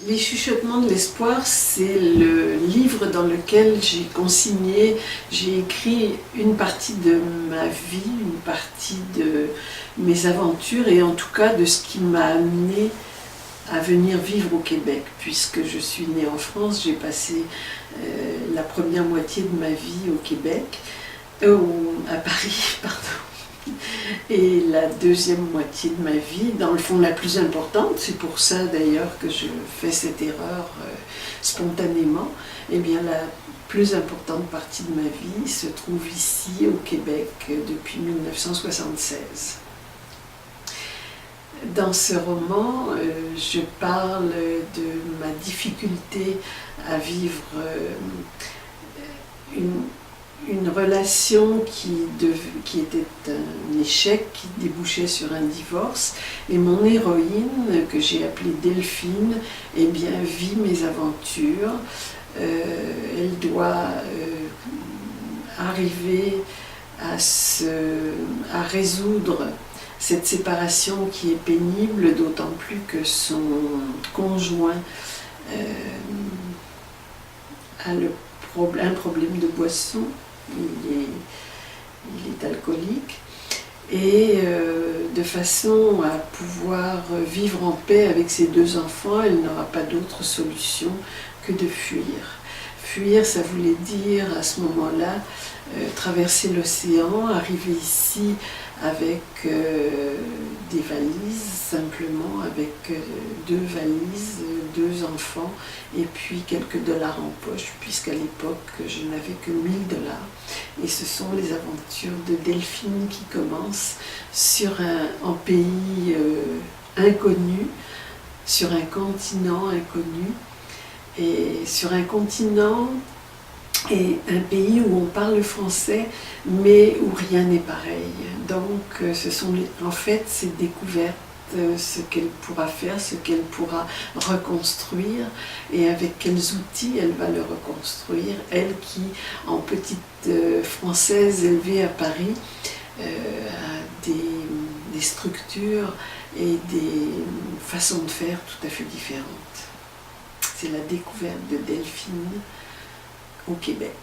Les chuchotements de l'espoir, c'est le livre dans lequel j'ai consigné, j'ai écrit une partie de ma vie, une partie de mes aventures et en tout cas de ce qui m'a amené à venir vivre au Québec. Puisque je suis née en France, j'ai passé la première moitié de ma vie au Québec, à Paris, pardon. Et la deuxième moitié de ma vie, dans le fond la plus importante, c'est pour ça d'ailleurs que je fais cette erreur spontanément, et bien la plus importante partie de ma vie se trouve ici au Québec depuis 1976. Dans ce roman, je parle de ma difficulté à vivre une relation qui était un échec, qui débouchait sur un divorce. Et mon héroïne, que j'ai appelée Delphine, eh bien, vit mes aventures. Elle doit arriver à résoudre cette séparation qui est pénible, d'autant plus que son conjoint a un problème de boisson. Il est alcoolique et de façon à pouvoir vivre en paix avec ses deux enfants, elle n'aura pas d'autre solution que de fuir. Fuir, ça voulait dire à ce moment-là traverser l'océan, arriver ici avec des valises, simplement avec deux valises, deux enfants et puis quelques dollars en poche, puisqu'à l'époque je n'avais que 1000 dollars. Et ce sont les aventures de Delphine qui commencent en pays inconnu, sur un continent inconnu, et sur un continent et un pays où on parle le français, mais où rien n'est pareil. Donc ce sont en fait ces découvertes, ce qu'elle pourra faire, ce qu'elle pourra reconstruire et avec quels outils elle va le reconstruire. Elle qui, en petite française élevée à Paris, a des structures et des façons de faire tout à fait différentes. C'est la découverte de Delphine au Québec.